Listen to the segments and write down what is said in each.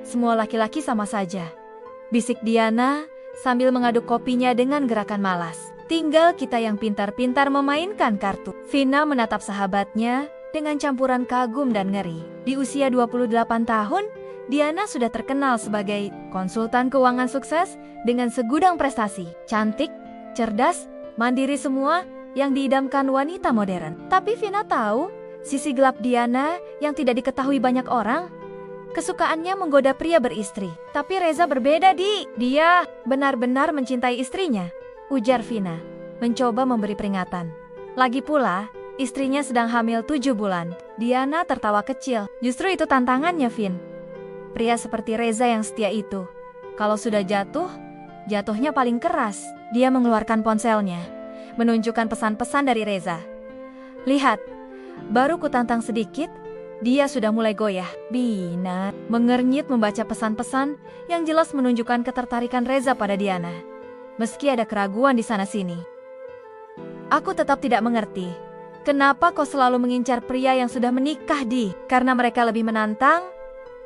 Semua laki-laki sama saja, bisik Diana sambil mengaduk kopinya dengan gerakan malas. Tinggal kita yang pintar-pintar memainkan kartu. Vina menatap sahabatnya dengan campuran kagum dan ngeri. Di usia 28 tahun, Diana sudah terkenal sebagai konsultan keuangan sukses dengan segudang prestasi. Cantik, cerdas, mandiri, semua yang diidamkan wanita modern. Tapi Vina tahu sisi gelap Diana yang tidak diketahui banyak orang. Kesukaannya menggoda pria beristri. Tapi Reza berbeda, Di. Dia benar-benar mencintai istrinya, ujar Vina, mencoba memberi peringatan. Lagi pula, istrinya sedang hamil 7 bulan. Diana tertawa kecil. Justru itu tantangannya, Vin. Pria seperti Reza yang setia itu, kalau sudah jatuh, jatuhnya paling keras. Dia mengeluarkan ponselnya, menunjukkan pesan-pesan dari Reza. Lihat, baru kutantang sedikit, dia sudah mulai goyah. Bina mengernyit membaca pesan-pesan yang jelas menunjukkan ketertarikan Reza pada Diana. Meski ada keraguan di sana-sini. Aku tetap tidak mengerti, kenapa kau selalu mengincar pria yang sudah menikah, Di? Karena mereka lebih menantang.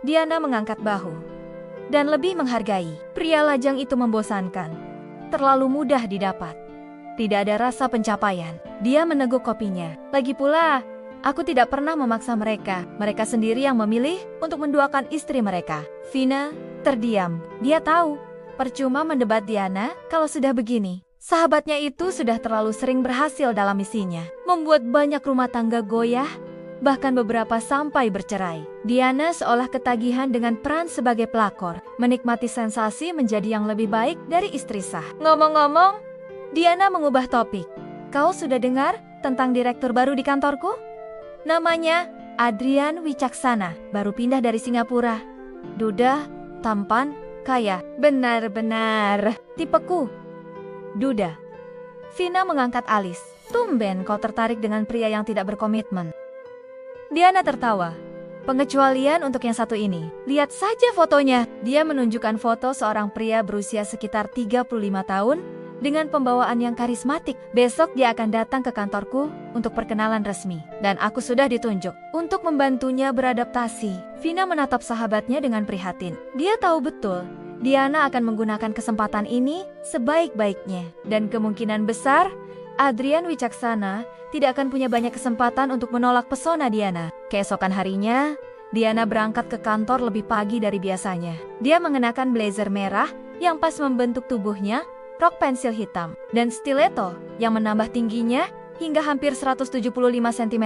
Diana mengangkat bahu dan lebih menghargai. Pria lajang itu membosankan, terlalu mudah didapat. Tidak ada rasa pencapaian. Dia meneguk kopinya. Lagi pula, aku tidak pernah memaksa mereka. Mereka sendiri yang memilih untuk menduakan istri mereka. Vina terdiam. Dia tahu, percuma mendebat Diana kalau sudah begini. Sahabatnya itu sudah terlalu sering berhasil dalam misinya, membuat banyak rumah tangga goyah, bahkan beberapa sampai bercerai. Diana seolah ketagihan dengan peran sebagai pelakor, menikmati sensasi menjadi yang lebih baik dari istri sah. Ngomong-ngomong, Diana mengubah topik. Kau sudah dengar tentang direktur baru di kantorku? Namanya Adrian Wicaksana, baru pindah dari Singapura. Duda, tampan, kaya. Benar-benar tipeku. Duda. Vina mengangkat alis. Tumben kau tertarik dengan pria yang tidak berkomitmen. Diana tertawa. Pengecualian untuk yang satu ini. Lihat saja fotonya. Dia menunjukkan foto seorang pria berusia sekitar 35 tahun dengan pembawaan yang karismatik. Besok dia akan datang ke kantorku untuk perkenalan resmi. Dan aku sudah ditunjuk untuk membantunya beradaptasi. Vina menatap sahabatnya dengan prihatin. Dia tahu betul Diana akan menggunakan kesempatan ini sebaik-baiknya. Dan kemungkinan besar Adrian Wicaksana tidak akan punya banyak kesempatan untuk menolak pesona Diana. Keesokan harinya, Diana berangkat ke kantor lebih pagi dari biasanya. Dia mengenakan blazer merah yang pas membentuk tubuhnya, rok pensil hitam, dan stiletto yang menambah tingginya hingga hampir 175 cm.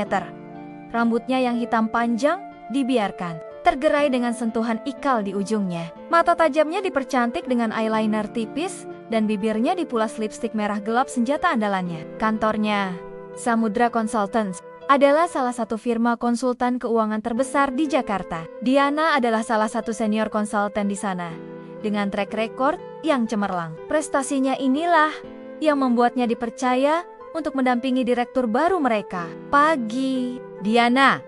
Rambutnya yang hitam panjang dibiarkan, tergerai dengan sentuhan ikal di ujungnya. Mata tajamnya dipercantik dengan eyeliner tipis, dan bibirnya dipulas lipstik merah gelap senjata andalannya. Kantornya, Samudra Consultants, adalah salah satu firma konsultan keuangan terbesar di Jakarta. Diana adalah salah satu senior konsultan di sana, dengan track record yang cemerlang. Prestasinya inilah yang membuatnya dipercaya untuk mendampingi direktur baru mereka. Pagi, Diana,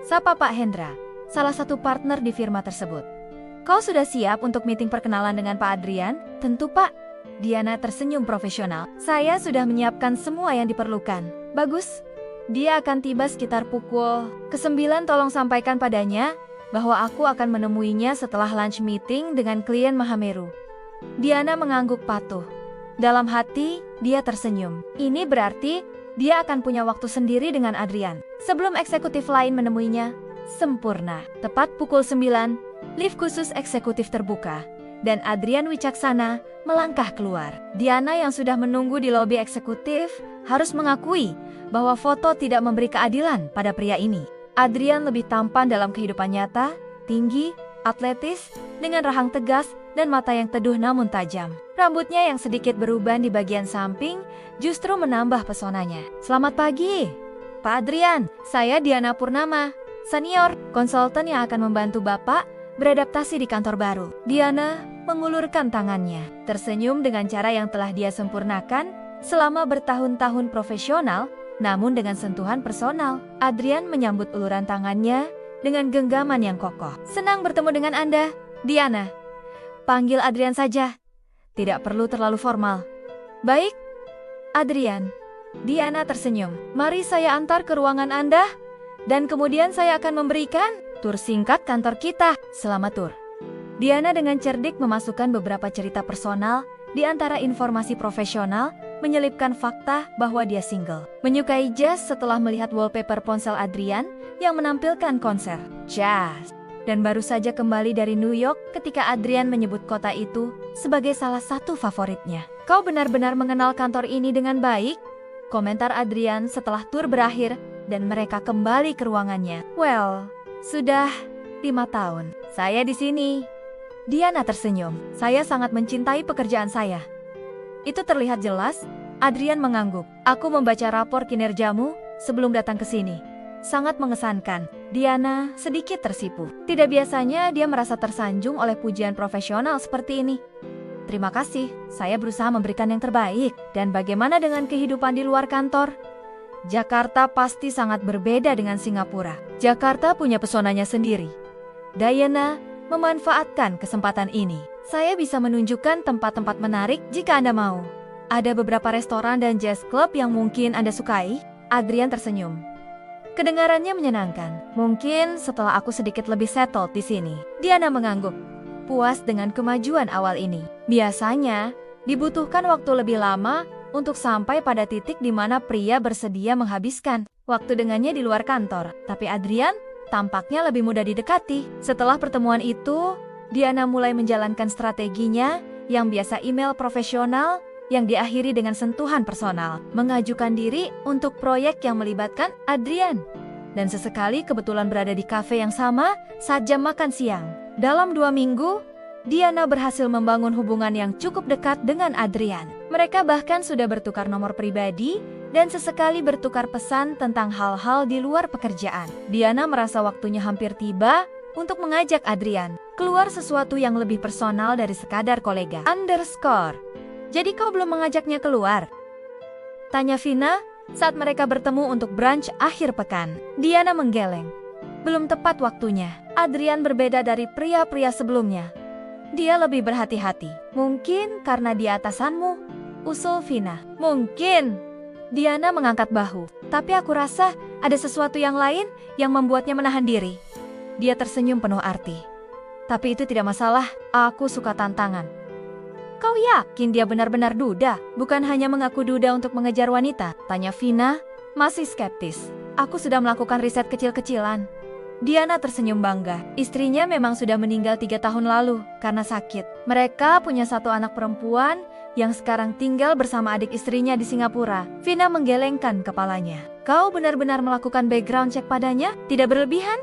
sapa Pak Hendra, salah satu partner di firma tersebut. Kau sudah siap untuk meeting perkenalan dengan Pak Adrian? Tentu, Pak. Diana tersenyum profesional. Saya sudah menyiapkan semua yang diperlukan. Bagus. Dia akan tiba sekitar pukul ke-9. Tolong sampaikan padanya bahwa aku akan menemuinya setelah lunch meeting dengan klien Mahameru. Diana mengangguk patuh. Dalam hati, dia tersenyum. Ini berarti dia akan punya waktu sendiri dengan Adrian sebelum eksekutif lain menemuinya. Sempurna. Tepat pukul 9, lift khusus eksekutif terbuka, dan Adrian Wicaksana melangkah keluar. Diana yang sudah menunggu di lobi eksekutif harus mengakui bahwa foto tidak memberi keadilan pada pria ini. Adrian lebih tampan dalam kehidupan nyata, tinggi, atletis, dengan rahang tegas dan mata yang teduh namun tajam. Rambutnya yang sedikit beruban di bagian samping justru menambah pesonanya. Selamat pagi, Pak Adrian. Saya Diana Purnama, senior konsultan yang akan membantu Bapak beradaptasi di kantor baru. Diana mengulurkan tangannya, tersenyum dengan cara yang telah dia sempurnakan selama bertahun-tahun profesional, namun dengan sentuhan personal. Adrian menyambut uluran tangannya dengan genggaman yang kokoh. Senang bertemu dengan Anda, Diana. Panggil Adrian saja, tidak perlu terlalu formal. Baik, Adrian. Diana tersenyum. Mari saya antar ke ruangan Anda, dan kemudian saya akan memberikan tur singkat kantor kita. Selamat tur. Diana dengan cerdik memasukkan beberapa cerita personal di antara informasi profesional, menyelipkan fakta bahwa dia single. Menyukai jazz setelah melihat wallpaper ponsel Adrian yang menampilkan konser jazz. Dan baru saja kembali dari New York ketika Adrian menyebut kota itu sebagai salah satu favoritnya. Kau benar-benar mengenal kantor ini dengan baik? Komentar Adrian setelah tur berakhir dan mereka kembali ke ruangannya. Well, sudah 5 tahun. Saya di sini. Diana tersenyum. Saya sangat mencintai pekerjaan saya. Itu terlihat jelas. Adrian mengangguk. Aku membaca rapor kinerjamu sebelum datang ke sini. Sangat mengesankan. Diana sedikit tersipu. Tidak biasanya dia merasa tersanjung oleh pujian profesional seperti ini. Terima kasih, saya berusaha memberikan yang terbaik. Dan bagaimana dengan kehidupan di luar kantor? Jakarta pasti sangat berbeda dengan Singapura. Jakarta punya pesonanya sendiri. Diana memanfaatkan kesempatan ini. Saya bisa menunjukkan tempat-tempat menarik jika Anda mau. Ada beberapa restoran dan jazz club yang mungkin Anda sukai. Adrian tersenyum. Kedengarannya menyenangkan. Mungkin setelah aku sedikit lebih settled di sini. Diana mengangguk, puas dengan kemajuan awal ini. Biasanya, dibutuhkan waktu lebih lama untuk sampai pada titik di mana pria bersedia menghabiskan waktu dengannya di luar kantor. Tapi Adrian tampaknya lebih mudah didekati. Setelah pertemuan itu, Diana mulai menjalankan strateginya yang biasa email profesional yang diakhiri dengan sentuhan personal. Mengajukan diri untuk proyek yang melibatkan Adrian. Dan sesekali kebetulan berada di kafe yang sama saat jam makan siang. Dalam 2 minggu, Diana berhasil membangun hubungan yang cukup dekat dengan Adrian. Mereka bahkan sudah bertukar nomor pribadi dan sesekali bertukar pesan tentang hal-hal di luar pekerjaan. Diana merasa waktunya hampir tiba untuk mengajak Adrian keluar sesuatu yang lebih personal dari sekadar kolega. Jadi kau belum mengajaknya keluar? Tanya Vina saat mereka bertemu untuk brunch akhir pekan. Diana menggeleng. Belum tepat waktunya. Adrian berbeda dari pria-pria sebelumnya. Dia lebih berhati-hati. Mungkin karena dia atasanmu, usul Vina. Mungkin. Diana mengangkat bahu. Tapi aku rasa ada sesuatu yang lain yang membuatnya menahan diri. Dia tersenyum penuh arti. Tapi itu tidak masalah, aku suka tantangan. Kau yakin dia benar-benar duda? Bukan hanya mengaku duda untuk mengejar wanita? Tanya Vina, masih skeptis. Aku sudah melakukan riset kecil-kecilan. Diana tersenyum bangga. Istrinya memang sudah meninggal 3 tahun lalu karena sakit. Mereka punya 1 anak perempuan yang sekarang tinggal bersama adik istrinya di Singapura. Vina menggelengkan kepalanya. Kau benar-benar melakukan background check padanya? Tidak berlebihan?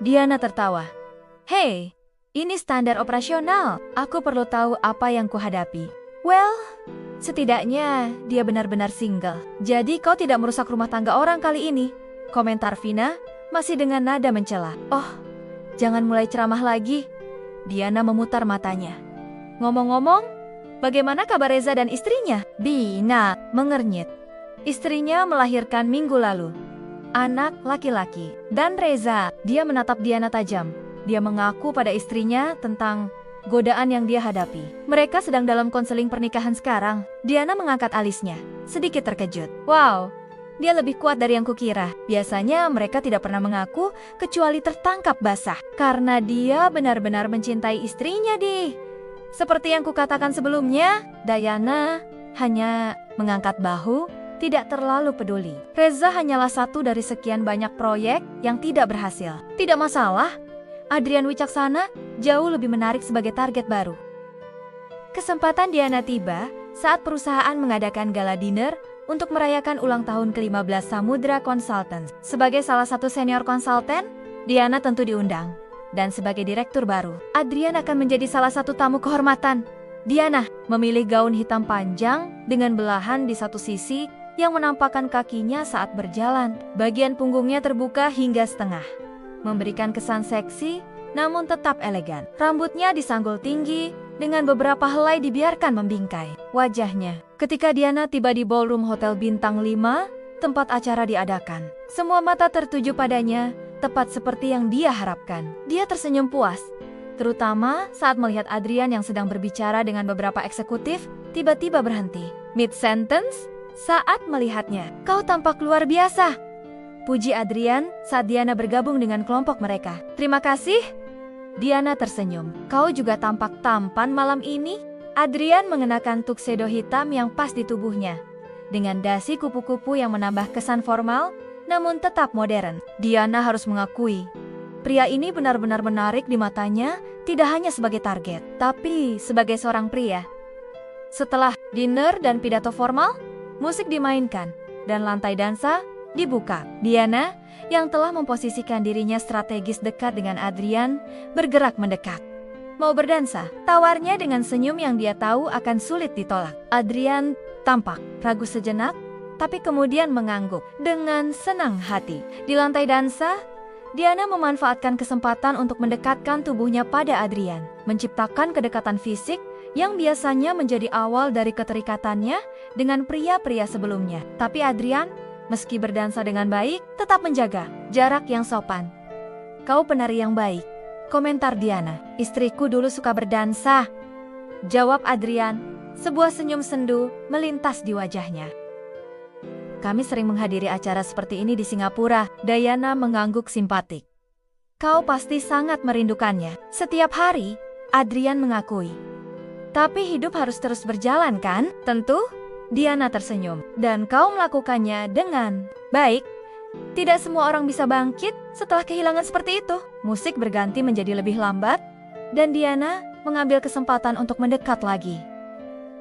Diana tertawa. Hei, ini standar operasional. Aku perlu tahu apa yang kuhadapi. Well, setidaknya dia benar-benar single. Jadi kau tidak merusak rumah tangga orang kali ini. Komentar Vina masih dengan nada mencela. Oh, jangan mulai ceramah lagi. Diana memutar matanya. Ngomong-ngomong, bagaimana kabar Reza dan istrinya? Dina mengernyit. Istrinya melahirkan minggu lalu. Anak laki-laki. Dan Reza, dia menatap Diana tajam. Dia mengaku pada istrinya tentang godaan yang dia hadapi. Mereka sedang dalam konseling pernikahan sekarang. Diana mengangkat alisnya, sedikit terkejut. Wow, dia lebih kuat dari yang kukira. Biasanya mereka tidak pernah mengaku kecuali tertangkap basah. Karena dia benar-benar mencintai istrinya, Di. Seperti yang kukatakan sebelumnya, Diana hanya mengangkat bahu, tidak terlalu peduli. Reza hanyalah satu dari sekian banyak proyek yang tidak berhasil. Tidak masalah. Adrian wicaksana jauh lebih menarik sebagai target baru. Kesempatan Diana tiba saat perusahaan mengadakan gala dinner untuk merayakan ulang tahun ke-15 Samudra Consultants. Sebagai salah satu senior konsultan, Diana tentu diundang. Dan sebagai direktur baru, Adrian akan menjadi salah satu tamu kehormatan. Diana memilih gaun hitam panjang dengan belahan di satu sisi yang menampakkan kakinya saat berjalan. Bagian punggungnya terbuka hingga setengah, memberikan kesan seksi namun tetap elegan. Rambutnya disanggul tinggi, dengan beberapa helai dibiarkan membingkai wajahnya. Ketika Diana tiba di ballroom Hotel Bintang 5, tempat acara diadakan, semua mata tertuju padanya, tepat seperti yang dia harapkan. Dia tersenyum puas, terutama saat melihat Adrian yang sedang berbicara dengan beberapa eksekutif, tiba-tiba berhenti. Mid-sentence, saat melihatnya, kau tampak luar biasa. Puji Adrian saat Diana bergabung dengan kelompok mereka. Terima kasih. Diana tersenyum. Kau juga tampak tampan malam ini? Adrian mengenakan tuxedo hitam yang pas di tubuhnya. Dengan dasi kupu-kupu yang menambah kesan formal, namun tetap modern. Diana harus mengakui, pria ini benar-benar menarik di matanya, tidak hanya sebagai target, tapi sebagai seorang pria. Setelah dinner dan pidato formal, musik dimainkan, dan lantai dansa dibuka. Diana, yang telah memposisikan dirinya strategis dekat dengan Adrian, bergerak mendekat. Mau berdansa? Tawarnya dengan senyum yang dia tahu akan sulit ditolak. Adrian tampak ragu sejenak, tapi kemudian mengangguk dengan senang hati. Di lantai dansa, Diana memanfaatkan kesempatan untuk mendekatkan tubuhnya pada Adrian, menciptakan kedekatan fisik yang biasanya menjadi awal dari keterikatannya dengan pria-pria sebelumnya. Tapi Adrian, meski berdansa dengan baik, tetap menjaga jarak yang sopan. Kau penari yang baik, komentar Diana. Istriku dulu suka berdansa, jawab Adrian. Sebuah senyum sendu melintas di wajahnya. Kami sering menghadiri acara seperti ini di Singapura. Diana mengangguk simpatik. Kau pasti sangat merindukannya. Setiap hari, Adrian mengakui. Tapi hidup harus terus berjalan kan? Tentu, Diana tersenyum. Dan kau melakukannya dengan baik. Tidak semua orang bisa bangkit setelah kehilangan seperti itu. Musik berganti menjadi lebih lambat, dan Diana mengambil kesempatan untuk mendekat lagi.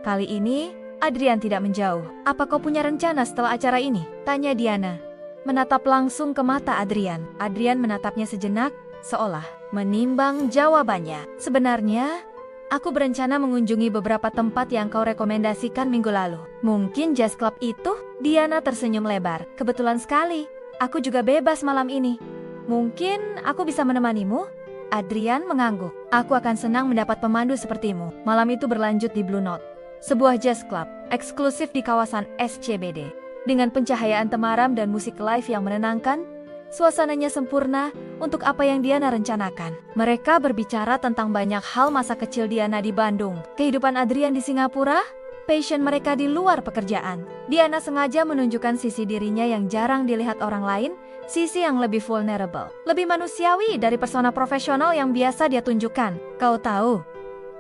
Kali ini, Adrian tidak menjauh. Apa kau punya rencana setelah acara ini? Tanya Diana, menatap langsung ke mata Adrian. Adrian menatapnya sejenak, seolah menimbang jawabannya. Sebenarnya, aku berencana mengunjungi beberapa tempat yang kau rekomendasikan minggu lalu. Mungkin jazz club itu? Diana tersenyum lebar. Kebetulan sekali, aku juga bebas malam ini. Mungkin aku bisa menemanimu? Adrian mengangguk. Aku akan senang mendapat pemandu sepertimu. Malam itu berlanjut di Blue Note, sebuah jazz club eksklusif di kawasan SCBD. Dengan pencahayaan temaram dan musik live yang menenangkan, suasananya sempurna untuk apa yang Diana rencanakan. Mereka berbicara tentang banyak hal masa kecil Diana di Bandung, kehidupan Adrian di Singapura, passion mereka di luar pekerjaan. Diana sengaja menunjukkan sisi dirinya yang jarang dilihat orang lain, sisi yang lebih vulnerable, lebih manusiawi dari persona profesional yang biasa dia tunjukkan. Kau tahu,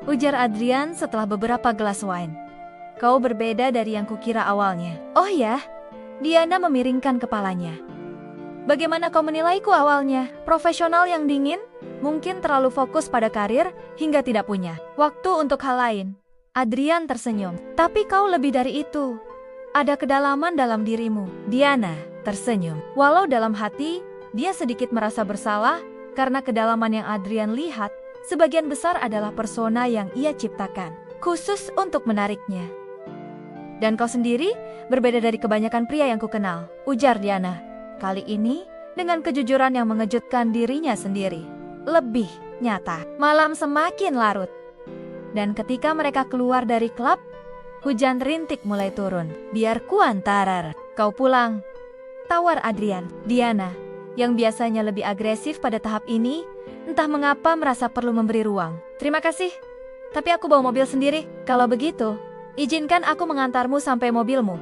ujar Adrian setelah beberapa gelas wine, kau berbeda dari yang kukira awalnya. Oh ya? Diana memiringkan kepalanya. Bagaimana kau menilaiku awalnya? Profesional yang dingin? Mungkin terlalu fokus pada karir hingga tidak punya waktu untuk hal lain. Adrian tersenyum. Tapi kau lebih dari itu. Ada kedalaman dalam dirimu. Diana tersenyum. Walau dalam hati, dia sedikit merasa bersalah karena kedalaman yang Adrian lihat sebagian besar adalah persona yang ia ciptakan, khusus untuk menariknya. Dan kau sendiri berbeda dari kebanyakan pria yang kukenal, ujar Diana. Kali ini dengan kejujuran yang mengejutkan dirinya sendiri. Lebih nyata. Malam semakin larut. Dan ketika mereka keluar dari klub, hujan rintik mulai turun. Biar ku antar kau pulang, tawar Adrian. Diana, yang biasanya lebih agresif pada tahap ini, entah mengapa merasa perlu memberi ruang. Terima kasih, tapi aku bawa mobil sendiri. Kalau begitu, izinkan aku mengantarmu sampai mobilmu.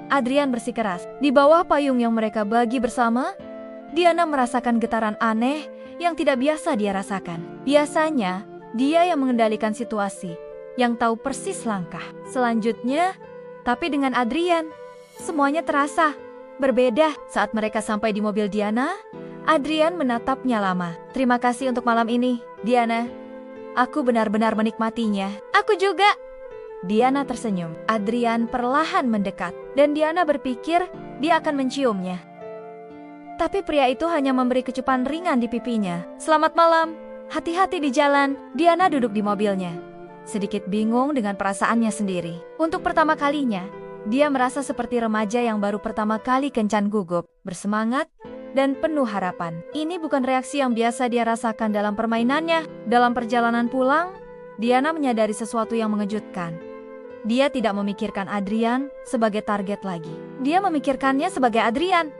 Adrian bersikeras. Di bawah payung yang mereka bagi bersama, Diana merasakan getaran aneh yang tidak biasa dia rasakan. Biasanya, dia yang mengendalikan situasi, yang tahu persis langkah selanjutnya. Tapi dengan Adrian, semuanya terasa berbeda. Saat mereka sampai di mobil Diana, Adrian menatapnya lama. Terima kasih untuk malam ini, Diana. Aku benar-benar menikmatinya. Aku juga. Diana tersenyum. Adrian perlahan mendekat, dan Diana berpikir dia akan menciumnya. Tapi pria itu hanya memberi kecupan ringan di pipinya. Selamat malam, hati-hati di jalan. Diana duduk di mobilnya, sedikit bingung dengan perasaannya sendiri. Untuk pertama kalinya, dia merasa seperti remaja yang baru pertama kali kencan gugup, bersemangat, dan penuh harapan. Ini bukan reaksi yang biasa dia rasakan dalam permainannya. Dalam perjalanan pulang, Diana menyadari sesuatu yang mengejutkan. Dia tidak memikirkan Adrian sebagai target lagi. Dia memikirkannya sebagai Adrian,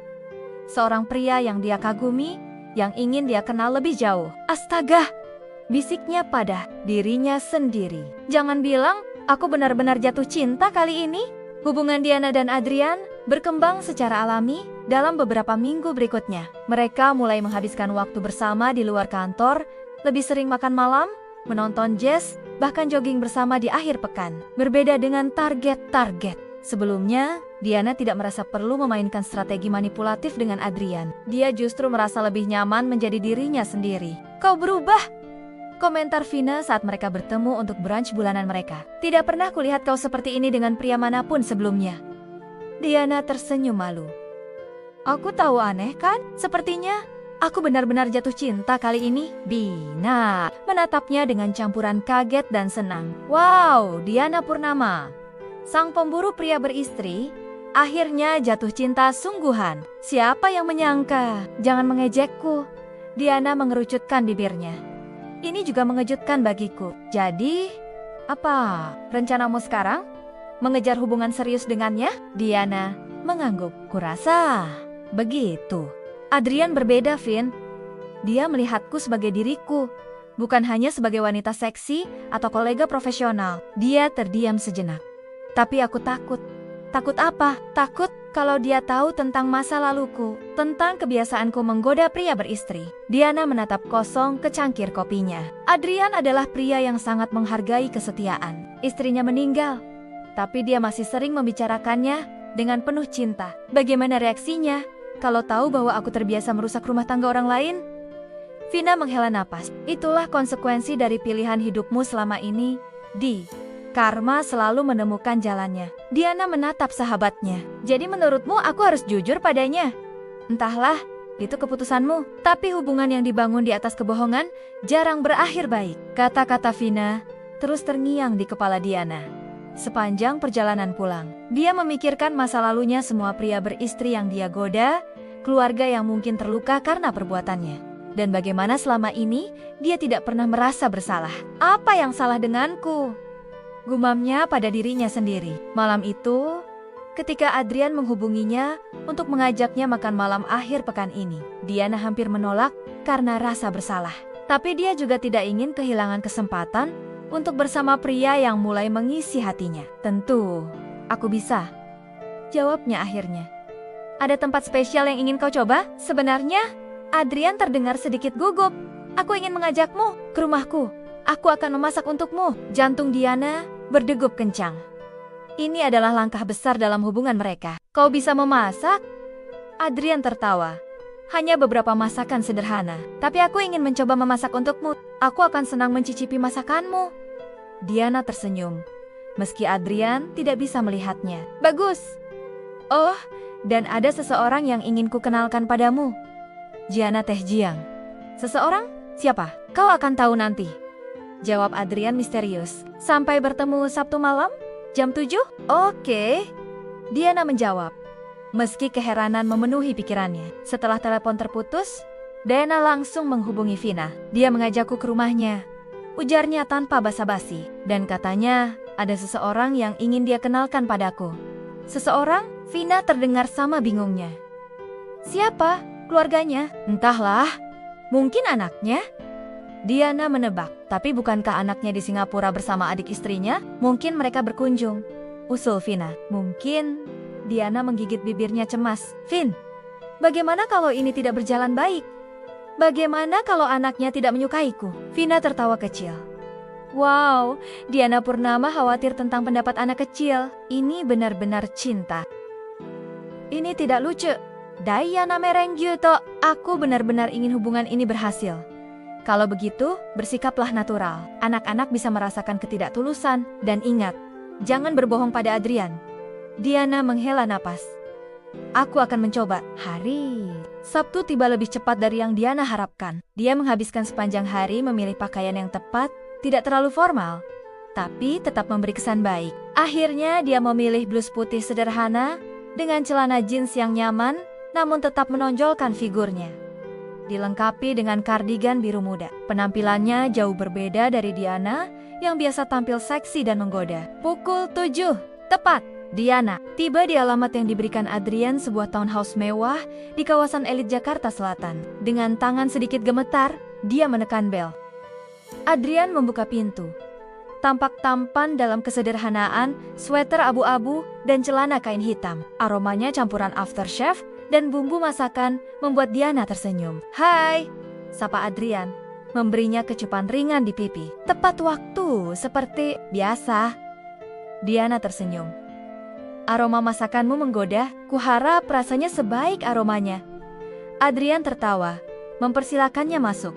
seorang pria yang dia kagumi, yang ingin dia kenal lebih jauh. Astaga, bisiknya pada dirinya sendiri. Jangan bilang aku benar-benar jatuh cinta kali ini. Hubungan Diana dan Adrian berkembang secara alami dalam beberapa minggu berikutnya. Mereka mulai menghabiskan waktu bersama di luar kantor, lebih sering makan malam, menonton jazz, bahkan jogging bersama di akhir pekan. Berbeda dengan target-target sebelumnya, Diana tidak merasa perlu memainkan strategi manipulatif dengan Adrian. Dia justru merasa lebih nyaman menjadi dirinya sendiri. Kau berubah, komentar Vina saat mereka bertemu untuk brunch bulanan mereka. Tidak pernah kulihat kau seperti ini dengan pria manapun sebelumnya. Diana tersenyum malu. Aku tahu aneh kan? Sepertinya aku benar-benar jatuh cinta kali ini. Bina menatapnya dengan campuran kaget dan senang. Wow, Diana Purnama, sang pemburu pria beristri, akhirnya jatuh cinta sungguhan. Siapa yang menyangka? Jangan mengejekku. Diana mengerucutkan bibirnya. Ini juga mengejutkan bagiku. Jadi, apa rencanamu sekarang? Mengejar hubungan serius dengannya? Diana mengangguk. Kurasa begitu. Adrian berbeda, Vin. Dia melihatku sebagai diriku, bukan hanya sebagai wanita seksi atau kolega profesional. Dia terdiam sejenak. Tapi aku takut. Takut apa? Takut kalau dia tahu tentang masa laluku, tentang kebiasaanku menggoda pria beristri. Diana menatap kosong ke cangkir kopinya. Adrian adalah pria yang sangat menghargai kesetiaan. Istrinya meninggal, tapi dia masih sering membicarakannya dengan penuh cinta. Bagaimana reaksinya kalau tahu bahwa aku terbiasa merusak rumah tangga orang lain? Vina menghela napas. Itulah konsekuensi dari pilihan hidupmu selama ini, Di. Karma selalu menemukan jalannya. Diana menatap sahabatnya. Jadi menurutmu aku harus jujur padanya? Entahlah, itu keputusanmu. Tapi hubungan yang dibangun di atas kebohongan jarang berakhir baik. Kata-kata Vina terus terngiang di kepala Diana. Sepanjang perjalanan pulang, dia memikirkan masa lalunya, semua pria beristri yang dia goda, keluarga yang mungkin terluka karena perbuatannya. Dan bagaimana selama ini dia tidak pernah merasa bersalah. Apa yang salah denganku? Gumamnya pada dirinya sendiri. Malam itu, ketika Adrian menghubunginya untuk mengajaknya makan malam akhir pekan ini, Diana hampir menolak karena rasa bersalah. Tapi dia juga tidak ingin kehilangan kesempatan untuk bersama pria yang mulai mengisi hatinya. Tentu, aku bisa, jawabnya akhirnya. Ada tempat spesial yang ingin kau coba? Sebenarnya, Adrian terdengar sedikit gugup. Aku ingin mengajakmu ke rumahku. Aku akan memasak untukmu. Jantung Diana berdegup kencang. Ini adalah langkah besar dalam hubungan mereka. Kau bisa memasak? Adrian tertawa. Hanya beberapa masakan sederhana, tapi aku ingin mencoba memasak untukmu. Aku akan senang mencicipi masakanmu. Diana tersenyum, meski Adrian tidak bisa melihatnya. Bagus. Oh, dan ada seseorang yang ingin ku kenalkan padamu. Jiana Teh Jiang. Seseorang? Siapa? Kau akan tahu nanti, jawab Adrian misterius. Sampai bertemu Sabtu malam, jam 7? Oke. Diana menjawab, meski keheranan memenuhi pikirannya. Setelah telepon terputus, Diana langsung menghubungi Vina. Dia mengajakku ke rumahnya, ujarnya tanpa basa-basi. Dan katanya, ada seseorang yang ingin dia kenalkan padaku. Seseorang? Vina terdengar sama bingungnya. Siapa? Keluarganya? Entahlah. Mungkin anaknya? Diana menebak, tapi bukankah anaknya di Singapura bersama adik istrinya? Mungkin mereka berkunjung, usul Vina. Mungkin. Diana menggigit bibirnya cemas. Vin, bagaimana kalau ini tidak berjalan baik? Bagaimana kalau anaknya tidak menyukaiku? Vina tertawa kecil. Wow, Diana Purnama khawatir tentang pendapat anak kecil. Ini benar-benar cinta. Ini tidak lucu. Diana Merenggyuto, aku benar-benar ingin hubungan ini berhasil. Kalau begitu, bersikaplah natural. Anak-anak bisa merasakan ketidaktulusan. Dan ingat, jangan berbohong pada Adrian. Diana menghela napas. Aku akan mencoba. Hari Sabtu tiba lebih cepat dari yang Diana harapkan. Dia menghabiskan sepanjang hari memilih pakaian yang tepat, tidak terlalu formal, tapi tetap memberi kesan baik. Akhirnya dia memilih blus putih sederhana dengan celana jeans yang nyaman, namun tetap menonjolkan figurnya. Dilengkapi dengan kardigan biru muda. Penampilannya jauh berbeda dari Diana yang biasa tampil seksi dan menggoda. Pukul 7, tepat. Diana tiba di alamat yang diberikan Adrian, sebuah townhouse mewah di kawasan elit Jakarta Selatan. Dengan tangan sedikit gemetar, dia menekan bel. Adrian membuka pintu. Tampak tampan dalam kesederhanaan, sweater abu-abu dan celana kain hitam. Aromanya campuran aftershave dan bumbu masakan membuat Diana tersenyum. Hai, sapa Adrian. memberinya kecupan ringan di pipi. Tepat waktu, seperti biasa. Diana tersenyum. Aroma masakanmu menggoda, kuharap rasanya sebaik aromanya. Adrian tertawa, mempersilakannya masuk.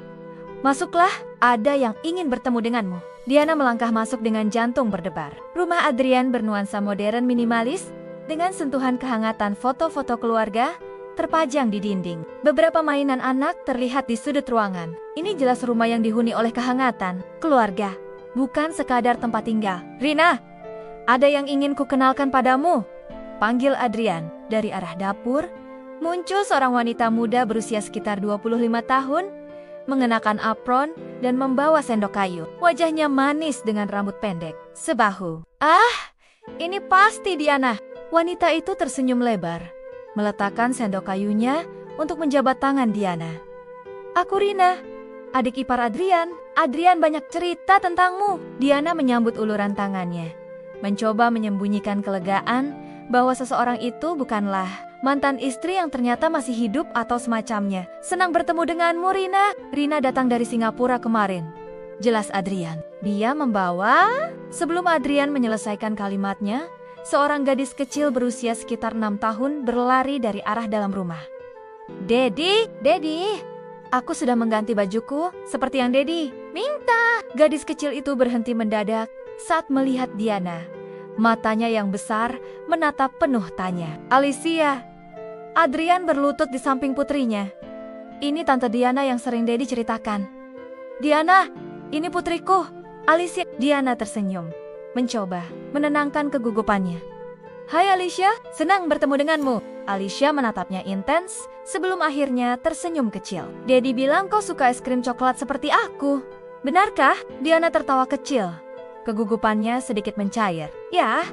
Masuklah, ada yang ingin bertemu denganmu. Diana melangkah masuk dengan jantung berdebar. Rumah Adrian bernuansa modern minimalis, dengan sentuhan kehangatan foto-foto keluarga, terpajang di dinding. Beberapa mainan anak terlihat di sudut ruangan. Ini jelas rumah yang dihuni oleh kehangatan, keluarga, bukan sekadar tempat tinggal. Rina, ada yang ingin kukenalkan padamu, panggil Adrian. Dari arah dapur, muncul seorang wanita muda berusia sekitar 25 tahun, mengenakan apron dan membawa sendok kayu. Wajahnya manis dengan rambut pendek, sebahu. Ah, ini pasti Diana. Wanita itu tersenyum lebar, meletakkan sendok kayunya untuk menjabat tangan Diana. Aku Rina, adik ipar Adrian. Adrian banyak cerita tentangmu. Diana menyambut uluran tangannya, mencoba menyembunyikan kelegaan bahwa seseorang itu bukanlah mantan istri yang ternyata masih hidup atau semacamnya. Senang bertemu denganmu, Rina. Rina datang dari Singapura kemarin, jelas Adrian. Dia membawa... Sebelum Adrian menyelesaikan kalimatnya, seorang gadis kecil berusia sekitar 6 tahun berlari dari arah dalam rumah. Dedi, aku sudah mengganti bajuku seperti yang Dedi minta. Gadis kecil itu berhenti mendadak saat melihat Diana. Matanya yang besar menatap penuh tanya. Alicia. Adrian berlutut di samping putrinya. Ini Tante Diana yang sering Dedi ceritakan. Diana, ini putriku, Alicia. Diana tersenyum, mencoba menenangkan kegugupannya. Hai Alicia, senang bertemu denganmu. Alicia menatapnya intens sebelum akhirnya tersenyum kecil. Dedi bilang kau suka es krim coklat seperti aku. Benarkah? Diana tertawa kecil. Kegugupannya sedikit mencair. Ya,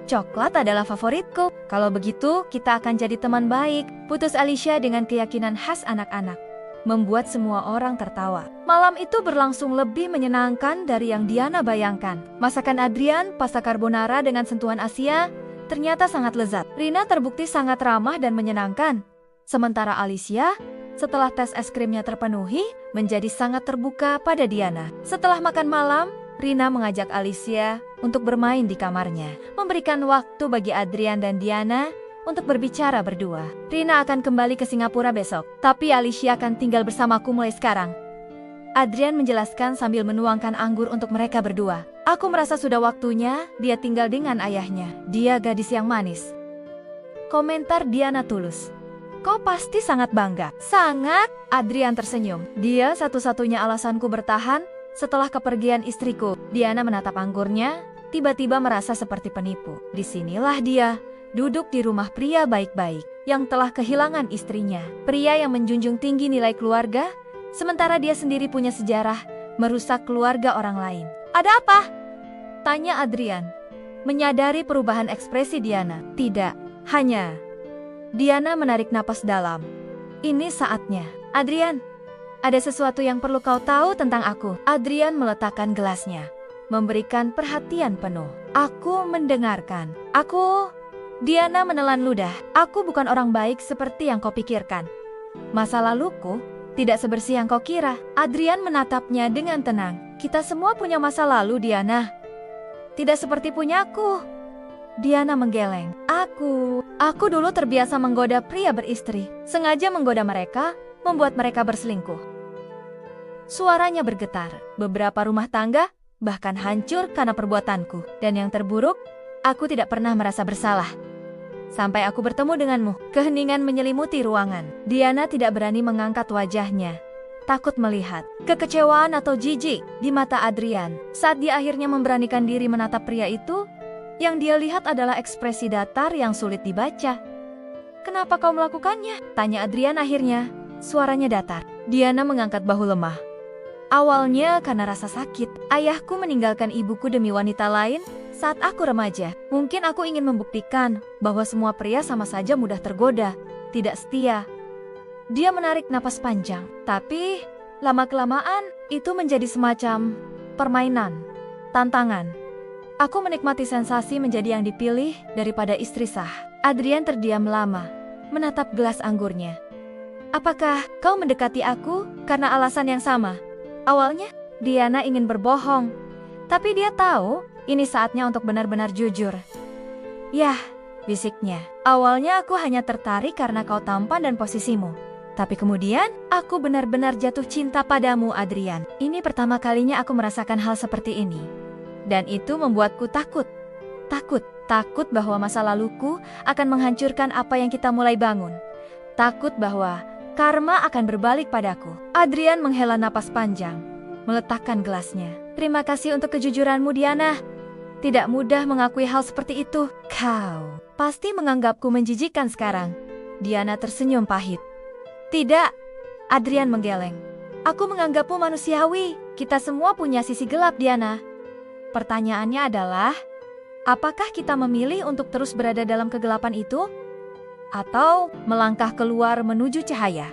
coklat adalah favoritku. Kalau begitu, kita akan jadi teman baik. Putus Alicia dengan keyakinan khas anak-anak, membuat semua orang tertawa. Malam itu berlangsung lebih menyenangkan dari yang Diana bayangkan. Masakan Adrian, pasta carbonara dengan sentuhan Asia, ternyata sangat lezat. Rina terbukti sangat ramah dan menyenangkan. Sementara Alicia, setelah tes es krimnya terpenuhi, menjadi sangat terbuka pada Diana. Setelah makan malam, Rina mengajak Alicia untuk bermain di kamarnya, memberikan waktu bagi Adrian dan Diana untuk berbicara berdua. Rina akan kembali ke Singapura besok, tapi Alicia akan tinggal bersamaku mulai sekarang. Adrian menjelaskan sambil menuangkan anggur untuk mereka berdua. Aku merasa sudah waktunya dia tinggal dengan ayahnya. Dia gadis yang manis. Komentar Diana tulus. Kau pasti sangat bangga. Sangat, Adrian tersenyum. Dia satu-satunya alasanku bertahan setelah kepergian istriku. Diana menatap anggurnya, tiba-tiba merasa seperti penipu. Disinilah dia, duduk di rumah pria baik-baik, yang telah kehilangan istrinya. Pria yang menjunjung tinggi nilai keluarga, sementara dia sendiri punya sejarah merusak keluarga orang lain. Ada apa? Tanya Adrian, menyadari perubahan ekspresi Diana. Tidak, hanya... Diana menarik napas dalam. Ini saatnya. Adrian, ada sesuatu yang perlu kau tahu tentang aku. Adrian meletakkan gelasnya, memberikan perhatian penuh. Aku mendengarkan. Diana menelan ludah. Aku bukan orang baik seperti yang kau pikirkan. Masa laluku tidak sebersih yang kau kira. Adrian menatapnya dengan tenang. Kita semua punya masa lalu, Diana. Tidak seperti punyaku. Diana menggeleng. Aku dulu terbiasa menggoda pria beristri. Sengaja menggoda mereka, membuat mereka berselingkuh. Suaranya bergetar. Beberapa rumah tangga bahkan hancur karena perbuatanku. Dan yang terburuk, aku tidak pernah merasa bersalah. Sampai aku bertemu denganmu. Keheningan menyelimuti ruangan. Diana tidak berani mengangkat wajahnya, takut melihat kekecewaan atau jijik di mata Adrian. Saat dia akhirnya memberanikan diri menatap pria itu, yang dia lihat adalah ekspresi datar yang sulit dibaca. Kenapa kau melakukannya? Tanya Adrian akhirnya. Suaranya datar. Diana mengangkat bahu lemah. Awalnya karena rasa sakit. Ayahku meninggalkan ibuku demi wanita lain saat aku remaja. Mungkin aku ingin membuktikan bahwa semua pria sama saja mudah tergoda, tidak setia. Dia menarik napas panjang. Tapi lama-kelamaan itu menjadi semacam permainan, tantangan. Aku menikmati sensasi menjadi yang dipilih daripada istri sah. Adrian terdiam lama, menatap gelas anggurnya. Apakah kau mendekati aku karena alasan yang sama? Awalnya, Diana ingin berbohong. Tapi dia tahu ini saatnya untuk benar-benar jujur. Yah, bisiknya. Awalnya aku hanya tertarik karena kau tampan dan posisimu. Tapi kemudian, aku benar-benar jatuh cinta padamu, Adrian. Ini pertama kalinya aku merasakan hal seperti ini. Dan itu membuatku takut. Takut bahwa masa laluku akan menghancurkan apa yang kita mulai bangun. Takut bahwa karma akan berbalik padaku. Adrian menghela napas panjang, meletakkan gelasnya. Terima kasih untuk kejujuranmu, Diana. Tidak mudah mengakui hal seperti itu. Kau pasti menganggapku menjijikkan sekarang. Diana tersenyum pahit. Tidak, Adrian menggeleng. Aku menganggapmu manusiawi. Kita semua punya sisi gelap, Diana. Pertanyaannya adalah, apakah kita memilih untuk terus berada dalam kegelapan itu? Atau melangkah keluar menuju cahaya?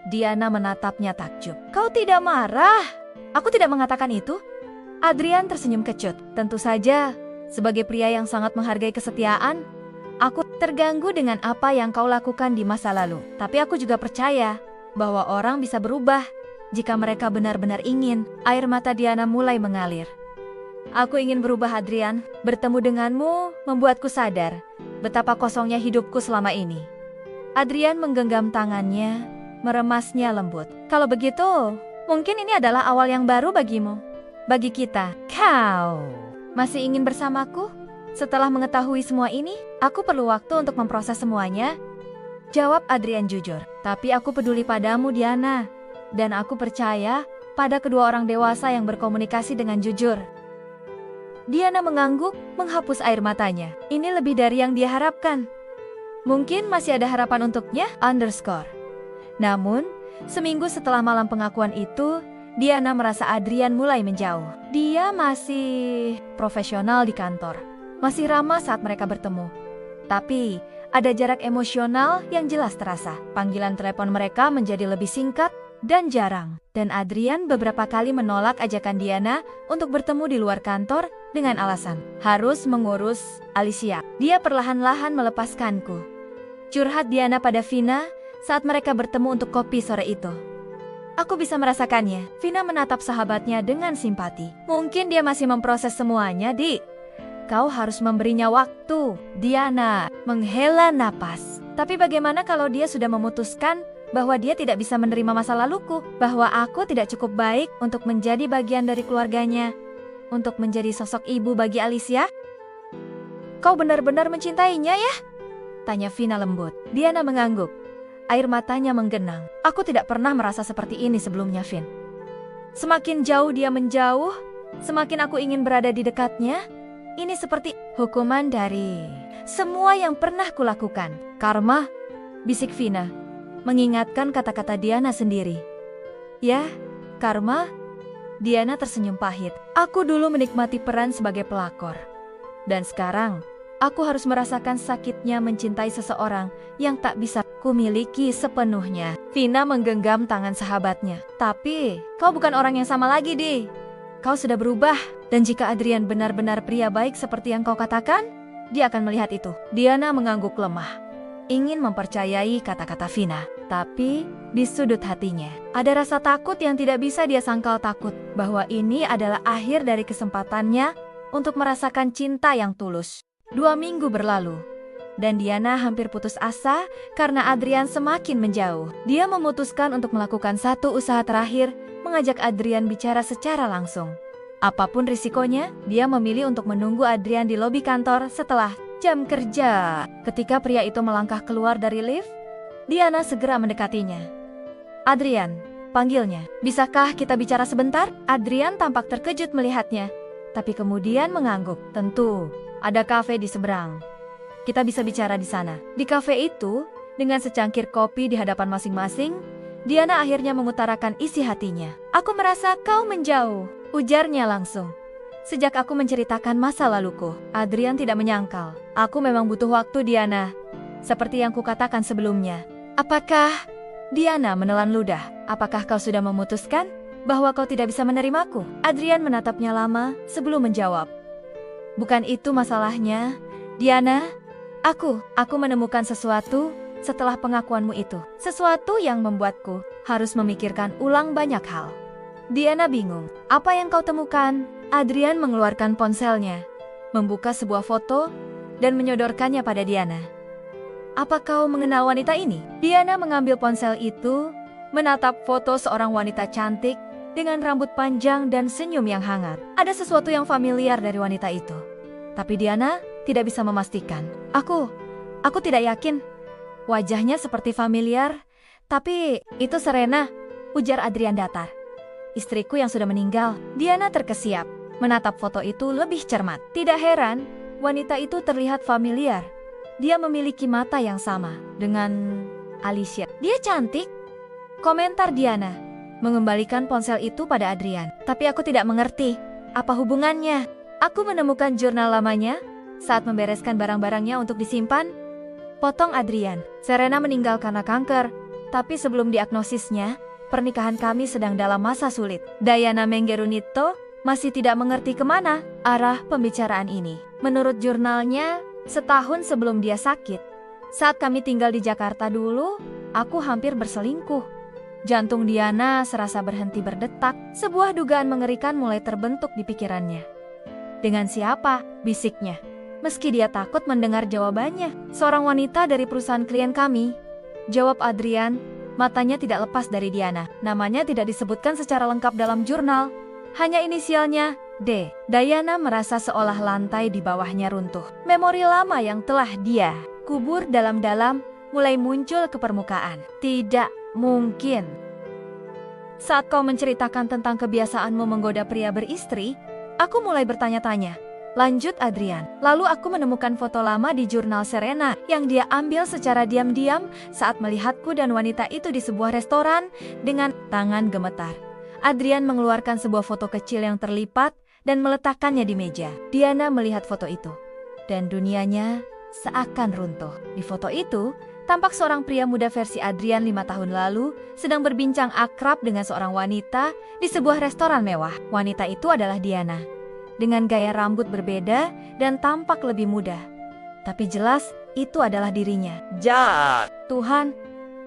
Diana menatapnya takjub. Kau tidak marah? Aku tidak mengatakan itu. Adrian tersenyum kecut. Tentu saja, sebagai pria yang sangat menghargai kesetiaan, aku terganggu dengan apa yang kau lakukan di masa lalu. Tapi aku juga percaya bahwa orang bisa berubah jika mereka benar-benar ingin. Air mata Diana mulai mengalir. Aku ingin berubah, Adrian. Bertemu denganmu membuatku sadar betapa kosongnya hidupku selama ini. Adrian menggenggam tangannya, meremasnya lembut. Kalau begitu, mungkin ini adalah awal yang baru bagimu. Bagi kita. Kau masih ingin bersamaku? Setelah mengetahui semua ini, aku perlu waktu untuk memproses semuanya. Jawab Adrian jujur. Tapi aku peduli padamu, Diana. Dan aku percaya pada kedua orang dewasa yang berkomunikasi dengan jujur. Diana mengangguk, menghapus air matanya. Ini lebih dari yang dia harapkan. Mungkin masih ada harapan untuknya, _ Namun, seminggu setelah malam pengakuan itu, Diana merasa Adrian mulai menjauh. Dia masih profesional di kantor. Masih ramah saat mereka bertemu. Tapi, ada jarak emosional yang jelas terasa. Panggilan telepon mereka menjadi lebih singkat dan jarang. Dan Adrian beberapa kali menolak ajakan Diana untuk bertemu di luar kantor dengan alasan harus mengurus Alicia. Dia perlahan-lahan melepaskanku. Curhat Diana pada Vina saat mereka bertemu untuk kopi sore itu. Aku bisa merasakannya. Vina menatap sahabatnya dengan simpati. Mungkin dia masih memproses semuanya, Di. Kau harus memberinya waktu. Diana menghela napas. Tapi bagaimana kalau dia sudah memutuskan bahwa dia tidak bisa menerima masa laluku, bahwa aku tidak cukup baik untuk menjadi bagian dari keluarganya, untuk menjadi sosok ibu bagi Alicia? Kau benar-benar mencintainya ya? Tanya Vina lembut. Diana mengangguk. Air matanya menggenang. Aku tidak pernah merasa seperti ini sebelumnya, Vin. Semakin jauh dia menjauh, semakin aku ingin berada di dekatnya. Ini seperti hukuman dari semua yang pernah kulakukan. Karma, bisik Vina, mengingatkan kata-kata Diana sendiri. Ya, karma. Diana tersenyum pahit. Aku dulu menikmati peran sebagai pelakor. Dan sekarang, aku harus merasakan sakitnya mencintai seseorang yang tak bisa kumiliki sepenuhnya. Vina menggenggam tangan sahabatnya. Tapi, kau bukan orang yang sama lagi, Di. Kau sudah berubah. Dan jika Adrian benar-benar pria baik seperti yang kau katakan, dia akan melihat itu. Diana mengangguk lemah, ingin mempercayai kata-kata Vina. Tapi, di sudut hatinya, ada rasa takut yang tidak bisa dia sangkal takut. Bahwa ini adalah akhir dari kesempatannya untuk merasakan cinta yang tulus. 2 minggu berlalu. Dan Diana hampir putus asa karena Adrian semakin menjauh. Dia memutuskan untuk melakukan satu usaha terakhir, mengajak Adrian bicara secara langsung. Apapun risikonya, dia memilih untuk menunggu Adrian di lobi kantor setelah jam kerja. Ketika pria itu melangkah keluar dari lift, Diana segera mendekatinya. Adrian, panggilnya. Bisakah kita bicara sebentar? Adrian tampak terkejut melihatnya, tapi kemudian mengangguk. Tentu, ada kafe di seberang. Kita bisa bicara di sana. Di kafe itu, dengan secangkir kopi di hadapan masing-masing, Diana akhirnya mengutarakan isi hatinya. Aku merasa kau menjauh, ujarnya langsung. Sejak aku menceritakan masa laluku, Adrian tidak menyangkal. Aku memang butuh waktu, Diana. Seperti yang kukatakan sebelumnya. Apakah? Diana menelan ludah. Apakah kau sudah memutuskan bahwa kau tidak bisa menerimaku? Adrian menatapnya lama sebelum menjawab. Bukan itu masalahnya, Diana. Aku menemukan sesuatu setelah pengakuanmu itu. Sesuatu yang membuatku harus memikirkan ulang banyak hal. Diana bingung. Apa yang kau temukan? Adrian mengeluarkan ponselnya, membuka sebuah foto, dan menyodorkannya pada Diana. Apa kau mengenal wanita ini? Diana mengambil ponsel itu, menatap foto seorang wanita cantik dengan rambut panjang dan senyum yang hangat. Ada sesuatu yang familiar dari wanita itu. Tapi Diana tidak bisa memastikan. Aku tidak yakin. Wajahnya seperti familiar, tapi itu Serena, ujar Adrian datar. Istriku yang sudah meninggal. Diana terkesiap, menatap foto itu lebih cermat. Tidak heran, wanita itu terlihat familiar. Dia memiliki mata yang sama dengan Alicia. Dia cantik, komentar Diana, mengembalikan ponsel itu pada Adrian. Tapi aku tidak mengerti, apa hubungannya? Aku menemukan jurnal lamanya saat membereskan barang-barangnya untuk disimpan. Potong Adrian. Serena meninggal karena kanker, tapi sebelum diagnosisnya, pernikahan kami sedang dalam masa sulit. Diana Menggerunito masih tidak mengerti kemana arah pembicaraan ini. Menurut jurnalnya, setahun sebelum dia sakit, saat kami tinggal di Jakarta dulu, aku hampir berselingkuh. Jantung Diana serasa berhenti berdetak. Sebuah dugaan mengerikan mulai terbentuk di pikirannya. Dengan siapa? Bisiknya. Meski dia takut mendengar jawabannya. Seorang wanita dari perusahaan klien kami, jawab Adrian, matanya tidak lepas dari Diana. Namanya tidak disebutkan secara lengkap dalam jurnal. Hanya inisialnya, D. Diana merasa seolah lantai di bawahnya runtuh. Memori lama yang telah dia kubur dalam-dalam mulai muncul ke permukaan. Tidak mungkin. Saat kau menceritakan tentang kebiasaanmu menggoda pria beristri, aku mulai bertanya-tanya. Lanjut Adrian. Lalu aku menemukan foto lama di jurnal Serena yang dia ambil secara diam-diam saat melihatku dan wanita itu di sebuah restoran dengan tangan gemetar. Adrian mengeluarkan sebuah foto kecil yang terlipat dan meletakkannya di meja. Diana melihat foto itu, dan dunianya seakan runtuh. Di foto itu, tampak seorang pria muda versi Adrian 5 tahun lalu sedang berbincang akrab dengan seorang wanita di sebuah restoran mewah. Wanita itu adalah Diana, dengan gaya rambut berbeda dan tampak lebih muda. Tapi jelas itu adalah dirinya. Jahat. Tuhan,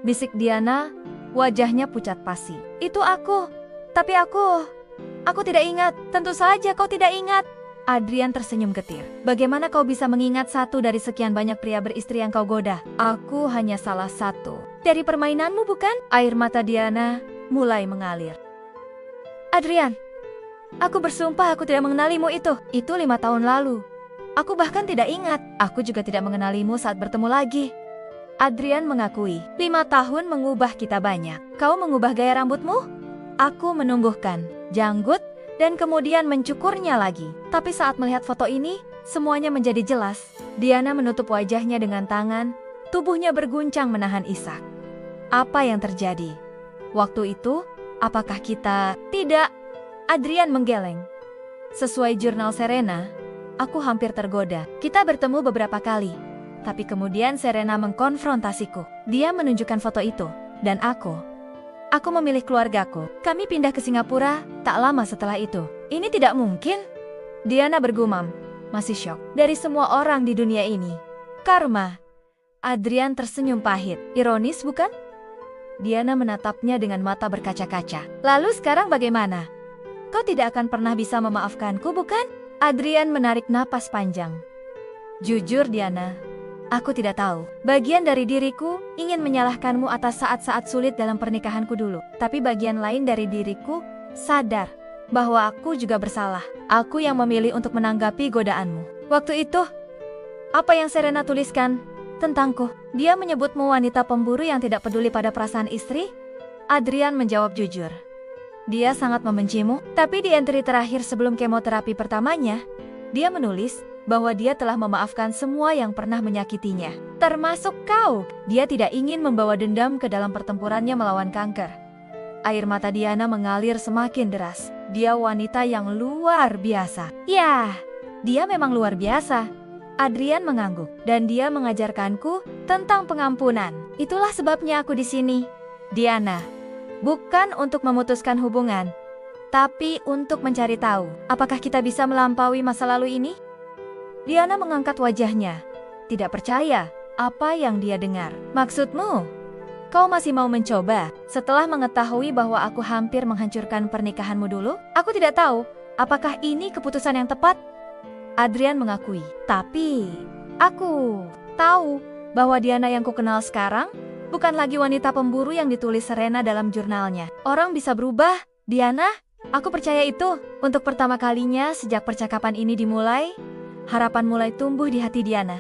bisik Diana, wajahnya pucat pasi. Itu aku. Tapi aku tidak ingat. Tentu saja kau tidak ingat. Adrian tersenyum getir. Bagaimana kau bisa mengingat satu dari sekian banyak pria beristri yang kau goda? Aku hanya salah satu. Dari permainanmu bukan? Air mata Diana mulai mengalir. Adrian, aku bersumpah aku tidak mengenalimu itu. Itu 5 tahun lalu. Aku bahkan tidak ingat. Aku juga tidak mengenalimu saat bertemu lagi. Adrian mengakui. 5 tahun mengubah kita banyak. Kau mengubah gaya rambutmu? Aku menumbuhkan janggut dan kemudian mencukurnya lagi. Tapi saat melihat foto ini, semuanya menjadi jelas. Diana menutup wajahnya dengan tangan. Tubuhnya berguncang menahan isak. Apa yang terjadi? Waktu itu, apakah kita... Tidak. Adrian menggeleng. Sesuai jurnal Serena, aku hampir tergoda. Kita bertemu beberapa kali. Tapi kemudian Serena mengkonfrontasiku. Dia menunjukkan foto itu. Dan aku memilih keluargaku. Kami pindah ke Singapura tak lama setelah itu. Ini tidak mungkin. Diana bergumam, masih syok. Dari semua orang di dunia ini. Karma. Adrian tersenyum pahit. Ironis bukan? Diana menatapnya dengan mata berkaca-kaca. Lalu sekarang bagaimana? Kau tidak akan pernah bisa memaafkanku, bukan? Adrian menarik napas panjang. Jujur, Diana, aku tidak tahu. Bagian dari diriku ingin menyalahkanmu atas saat-saat sulit dalam pernikahanku dulu. Tapi bagian lain dari diriku sadar bahwa aku juga bersalah. Aku yang memilih untuk menanggapi godaanmu. Waktu itu, apa yang Serena tuliskan tentangku? Dia menyebutmu wanita pemburu yang tidak peduli pada perasaan istri? Adrian menjawab jujur. Dia sangat membencimu, tapi di entry terakhir sebelum kemoterapi pertamanya, dia menulis bahwa dia telah memaafkan semua yang pernah menyakitinya, termasuk kau. Dia tidak ingin membawa dendam ke dalam pertempurannya melawan kanker. Air mata Diana mengalir semakin deras. Dia wanita yang luar biasa. Ya, dia memang luar biasa. Adrian mengangguk, dan dia mengajarkanku tentang pengampunan. Itulah sebabnya aku di sini, Diana. Bukan untuk memutuskan hubungan, tapi untuk mencari tahu apakah kita bisa melampaui masa lalu ini. Diana mengangkat wajahnya, tidak percaya apa yang dia dengar. Maksudmu, Kau masih mau mencoba? Setelah mengetahui bahwa aku hampir menghancurkan pernikahanmu dulu, aku tidak tahu apakah ini keputusan yang tepat. Adrian mengakui, tapi aku tahu bahwa Diana yang kukenal sekarang bukan lagi wanita pemburu yang ditulis Serena dalam jurnalnya. Orang bisa berubah, Diana. Aku percaya itu. Untuk pertama kalinya sejak percakapan ini dimulai, harapan mulai tumbuh di hati Diana.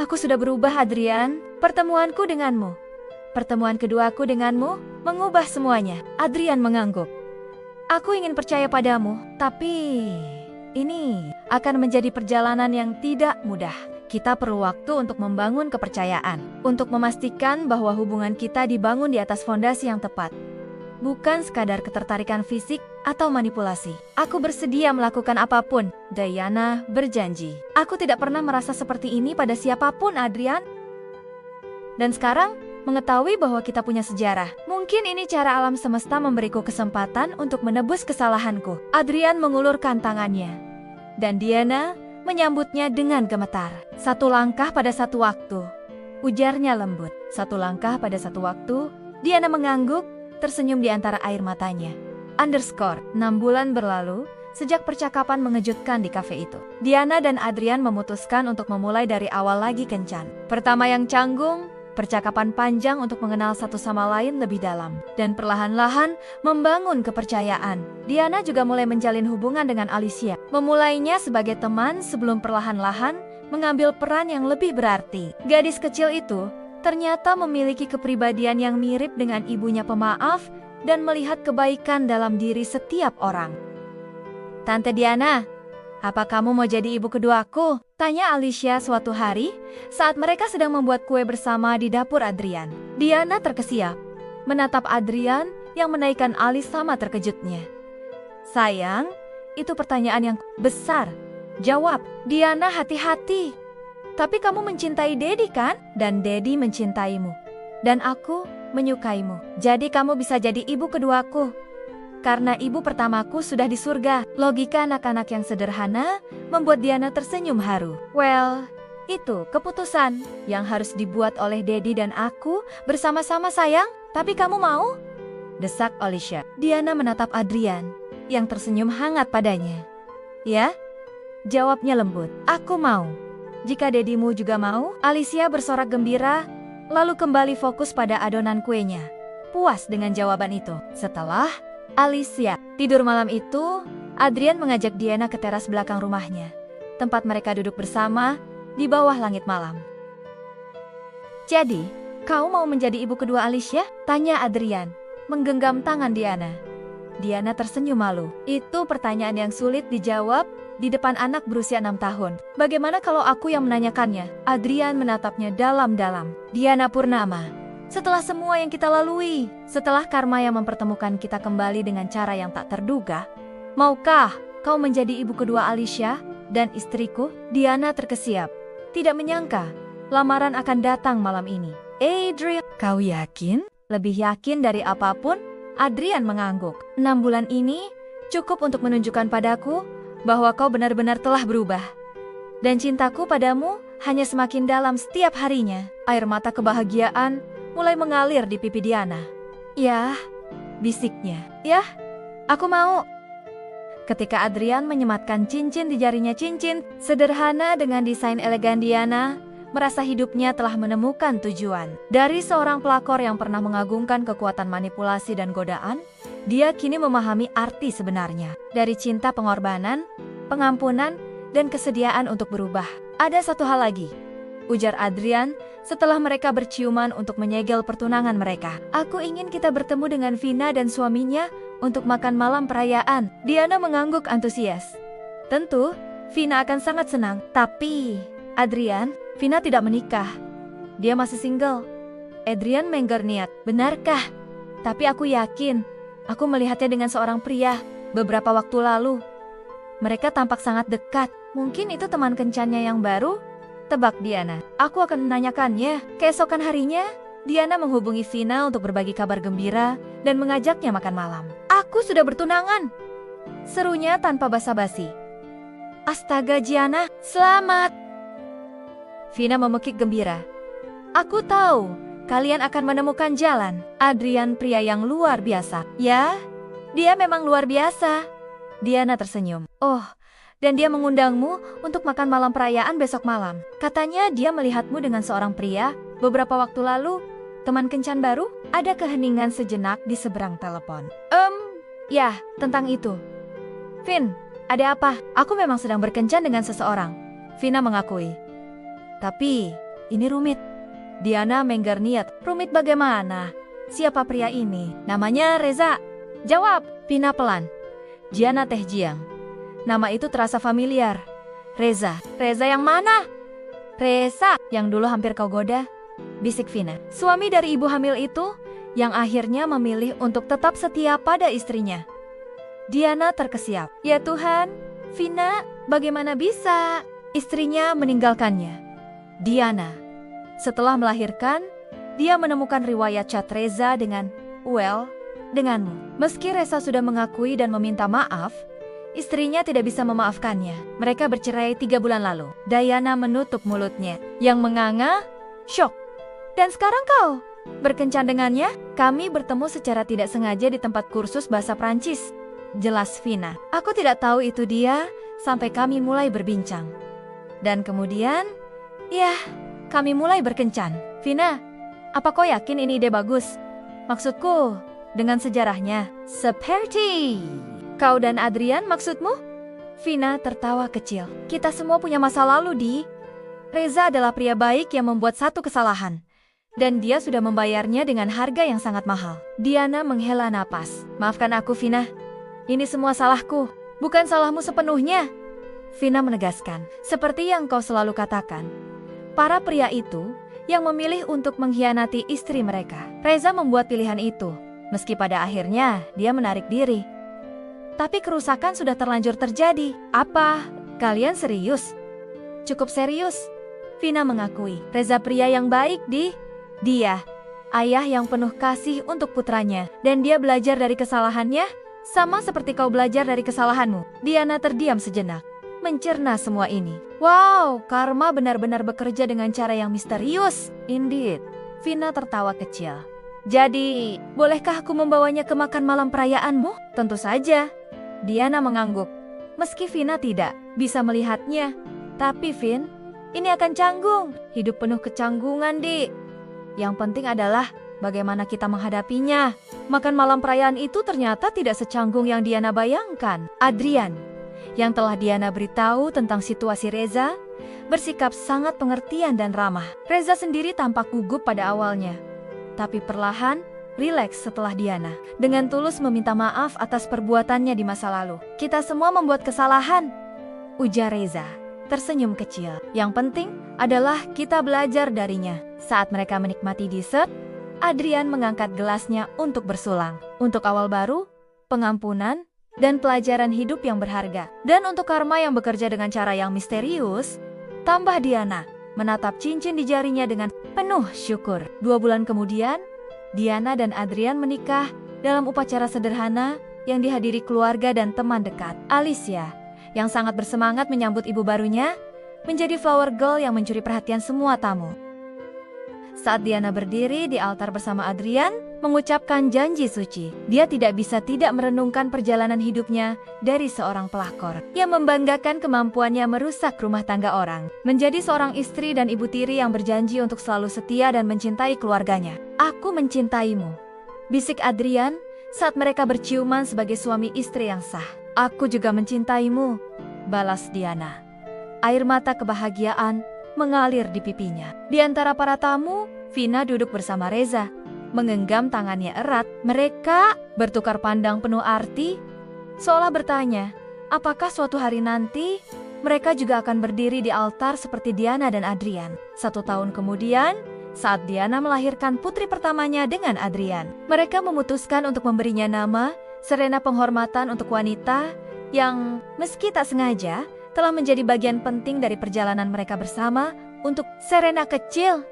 Aku sudah berubah, Adrian. Pertemuanku denganmu, pertemuan keduaku denganmu, mengubah semuanya. Adrian mengangguk. Aku ingin percaya padamu, tapi ini akan menjadi perjalanan yang tidak mudah. Kita perlu waktu untuk membangun kepercayaan, untuk memastikan bahwa hubungan kita dibangun di atas fondasi yang tepat. Bukan sekadar ketertarikan fisik atau manipulasi. Aku bersedia melakukan apapun, Diana berjanji. Aku tidak pernah merasa seperti ini pada siapapun, Adrian. Dan sekarang, mengetahui bahwa kita punya sejarah, mungkin ini cara alam semesta memberiku kesempatan untuk menebus kesalahanku. Adrian mengulurkan tangannya, dan Diana menyambutnya dengan gemetar. Satu langkah pada satu waktu, ujarnya lembut. Satu langkah pada satu waktu, Diana mengangguk, tersenyum di antara air matanya. 6 bulan berlalu, sejak percakapan mengejutkan di kafe itu. Diana dan Adrian memutuskan untuk memulai dari awal lagi kencan. Pertama yang canggung, percakapan panjang untuk mengenal satu sama lain lebih dalam. Dan perlahan-lahan membangun kepercayaan. Diana juga mulai menjalin hubungan dengan Alicia. Memulainya sebagai teman sebelum perlahan-lahan mengambil peran yang lebih berarti. Gadis kecil itu ternyata memiliki kepribadian yang mirip dengan ibunya pemaaf dan melihat kebaikan dalam diri setiap orang. Tante Diana, apa kamu mau jadi ibu keduaku? Tanya Alicia suatu hari saat mereka sedang membuat kue bersama di dapur Adrian. Diana terkesiap, menatap Adrian yang menaikkan alis sama terkejutnya. Sayang, itu pertanyaan yang besar. Jawab, Diana, hati-hati. Tapi kamu mencintai Daddy kan? Dan Daddy mencintaimu. Dan aku menyukaimu. Jadi kamu bisa jadi ibu keduaku. Karena ibu pertamaku sudah di surga. Logika anak-anak yang sederhana membuat Diana tersenyum haru. Well, itu keputusan yang harus dibuat oleh Daddy dan aku bersama-sama, sayang. Tapi kamu mau? Desak Alicia. Diana menatap Adrian yang tersenyum hangat padanya. Ya? Jawabnya lembut. Aku mau. Jika dedimu juga mau, Alicia bersorak gembira, lalu kembali fokus pada adonan kuenya. Puas dengan jawaban itu. Setelah Alicia tidur malam itu, Adrian mengajak Diana ke teras belakang rumahnya, tempat mereka duduk bersama di bawah langit malam. Jadi, kau mau menjadi ibu kedua Alicia? Tanya Adrian, menggenggam tangan Diana. Diana tersenyum malu. Itu pertanyaan yang sulit dijawab di depan anak berusia 6 tahun. Bagaimana kalau aku yang menanyakannya? Adrian menatapnya dalam-dalam. Diana Purnama, setelah semua yang kita lalui, setelah karma yang mempertemukan kita kembali dengan cara yang tak terduga, maukah kau menjadi ibu kedua Alicia dan istriku? Diana terkesiap, tidak menyangka lamaran akan datang malam ini. Adrian, kau yakin? Lebih yakin dari apapun? Adrian mengangguk. 6 bulan ini cukup untuk menunjukkan padaku bahwa kau benar-benar telah berubah. Dan cintaku padamu hanya semakin dalam setiap harinya. Air mata kebahagiaan mulai mengalir di pipi Diana. Ya, bisiknya. Ya, aku mau. Ketika Adrian menyematkan cincin di jarinya, cincin sederhana dengan desain elegan, Diana merasa hidupnya telah menemukan tujuan. Dari seorang pelakor yang pernah mengagungkan kekuatan manipulasi dan godaan, dia kini memahami arti sebenarnya. Dari cinta, pengorbanan, pengampunan, dan kesediaan untuk berubah. Ada satu hal lagi, ujar Adrian setelah mereka berciuman untuk menyegel pertunangan mereka. Aku ingin kita bertemu dengan Vina dan suaminya untuk makan malam perayaan. Diana mengangguk antusias. Tentu, Vina akan sangat senang. Tapi, Adrian, Vina tidak menikah. Dia masih single. Adrian mengger niat. Benarkah? Tapi aku yakin, aku melihatnya dengan seorang pria beberapa waktu lalu. Mereka tampak sangat dekat. Mungkin itu teman kencannya yang baru? Tebak Diana. Aku akan menanyakannya. Keesokan harinya, Diana menghubungi Vina untuk berbagi kabar gembira dan mengajaknya makan malam. Aku sudah bertunangan, serunya tanpa basa-basi. Astaga, Gianna, selamat. Vina memekik gembira. Aku tahu, kalian akan menemukan jalan. Adrian pria yang luar biasa. Ya, dia memang luar biasa. Diana tersenyum. Oh, dan dia mengundangmu untuk makan malam perayaan besok malam. Katanya dia melihatmu dengan seorang pria beberapa waktu lalu. Teman kencan baru? Ada keheningan sejenak di seberang telepon. Ya, tentang itu. Vin, ada apa? Aku memang sedang berkencan dengan seseorang. Vina mengakui. Tapi, ini rumit. Diana mengger niat. Rumit bagaimana? Siapa pria ini? Namanya Reza. Jawab. Vina pelan. Diana teh jiang. Nama itu terasa familiar. Reza. Reza yang mana? Reza yang dulu hampir kau goda. Bisik Vina. Suami dari ibu hamil itu yang akhirnya memilih untuk tetap setia pada istrinya. Diana terkesiap. Ya Tuhan, Vina, bagaimana bisa? Istrinya meninggalkannya. Diana. Setelah melahirkan, dia menemukan riwayat chat Reza dengan, denganmu. Meski Reza sudah mengakui dan meminta maaf, istrinya tidak bisa memaafkannya. Mereka bercerai 3 bulan lalu. Diana menutup mulutnya. Yang menganga, syok. Dan sekarang kau berkencan dengannya? Kami bertemu secara tidak sengaja di tempat kursus bahasa Prancis. Jelas Vina. Aku tidak tahu itu dia sampai kami mulai berbincang. Dan kemudian, kami mulai berkencan. Vina, apa kau yakin ini ide bagus? Maksudku, dengan sejarahnya. Seperti kau dan Adrian maksudmu? Vina tertawa kecil. Kita semua punya masa lalu, Di. Reza adalah pria baik yang membuat satu kesalahan. Dan dia sudah membayarnya dengan harga yang sangat mahal. Diana menghela napas. Maafkan aku, Vina. Ini semua salahku. Bukan salahmu sepenuhnya. Vina menegaskan. Seperti yang kau selalu katakan. Para pria itu yang memilih untuk mengkhianati istri mereka. Reza membuat pilihan itu. Meski pada akhirnya dia menarik diri. Tapi kerusakan sudah terlanjur terjadi. Apa? Kalian serius? Cukup serius. Vina mengakui. Reza pria yang baik, Di. Dia, ayah yang penuh kasih untuk putranya. Dan dia belajar dari kesalahannya, sama seperti kau belajar dari kesalahanmu. Diana terdiam sejenak, mencerna semua ini. Wow, karma benar-benar bekerja dengan cara yang misterius. Indeed. Vina tertawa kecil. Jadi, bolehkah aku membawanya ke makan malam perayaanmu? Tentu saja. Diana mengangguk. Meski Vina tidak bisa melihatnya. Tapi Vin, ini akan canggung. Hidup penuh kecanggungan, Di. Yang penting adalah bagaimana kita menghadapinya. Makan malam perayaan itu ternyata tidak secanggung yang Diana bayangkan. Adrian, yang telah Diana beritahu tentang situasi Reza, bersikap sangat pengertian dan ramah. Reza sendiri tampak gugup pada awalnya. Tapi perlahan, rileks setelah Diana. Dengan tulus meminta maaf atas perbuatannya di masa lalu. Kita semua membuat kesalahan, ujar Reza. Tersenyum kecil. Yang penting adalah kita belajar darinya. Saat mereka menikmati dessert, Adrian mengangkat gelasnya untuk bersulang. Untuk awal baru, pengampunan, dan pelajaran hidup yang berharga. Dan untuk karma yang bekerja dengan cara yang misterius, tambah Diana menatap cincin di jarinya dengan penuh syukur. 2 bulan kemudian, Diana dan Adrian menikah dalam upacara sederhana yang dihadiri keluarga dan teman dekat. Alicia, yang sangat bersemangat menyambut ibu barunya, menjadi flower girl yang mencuri perhatian semua tamu. Saat Diana berdiri di altar bersama Adrian, mengucapkan janji suci, dia tidak bisa tidak merenungkan perjalanan hidupnya dari seorang pelakor yang membanggakan kemampuannya merusak rumah tangga orang, menjadi seorang istri dan ibu tiri yang berjanji untuk selalu setia dan mencintai keluarganya. Aku mencintaimu, bisik Adrian saat mereka berciuman sebagai suami istri yang sah. Aku juga mencintaimu, balas Diana. Air mata kebahagiaan mengalir di pipinya. Di antara para tamu, Vina duduk bersama Reza, menggenggam tangannya erat. Mereka bertukar pandang penuh arti, seolah bertanya, apakah suatu hari nanti mereka juga akan berdiri di altar seperti Diana dan Adrian. 1 tahun kemudian, saat Diana melahirkan putri pertamanya dengan Adrian, mereka memutuskan untuk memberinya nama Serena, penghormatan untuk wanita yang meski tak sengaja telah menjadi bagian penting dari perjalanan mereka bersama. Untuk Serena kecil,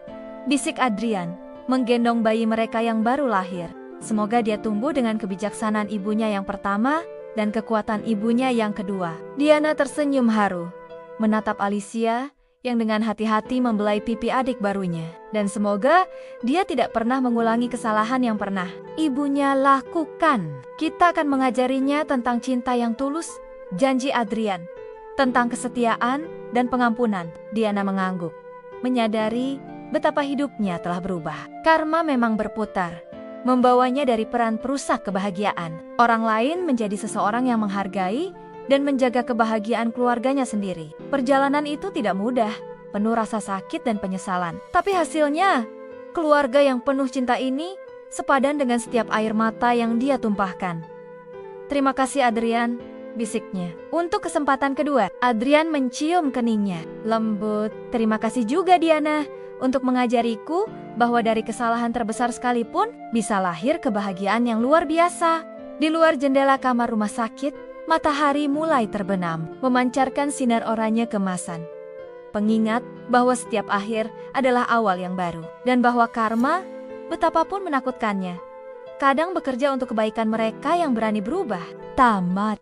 bisik Adrian, menggendong bayi mereka yang baru lahir. Semoga dia tumbuh dengan kebijaksanaan ibunya yang pertama dan kekuatan ibunya yang kedua. Diana tersenyum haru, menatap Alicia yang dengan hati-hati membelai pipi adik barunya. Dan semoga dia tidak pernah mengulangi kesalahan yang pernah ibunya lakukan. Kita akan mengajarinya tentang cinta yang tulus, janji Adrian, tentang kesetiaan dan pengampunan. Diana mengangguk, menyadari betapa hidupnya telah berubah. Karma memang berputar, membawanya dari peran perusak kebahagiaan orang lain menjadi seseorang yang menghargai dan menjaga kebahagiaan keluarganya sendiri. Perjalanan itu tidak mudah, penuh rasa sakit dan penyesalan. Tapi hasilnya, keluarga yang penuh cinta ini sepadan dengan setiap air mata yang dia tumpahkan. Terima kasih Adrian, bisiknya. Untuk kesempatan kedua, Adrian mencium keningnya. Lembut, terima kasih juga Diana untuk mengajariku bahwa dari kesalahan terbesar sekalipun bisa lahir kebahagiaan yang luar biasa. Di luar jendela kamar rumah sakit, matahari mulai terbenam, memancarkan sinar oranye kemasan. Pengingat bahwa setiap akhir adalah awal yang baru, dan bahwa karma, betapapun menakutkannya, kadang bekerja untuk kebaikan mereka yang berani berubah. Tamat.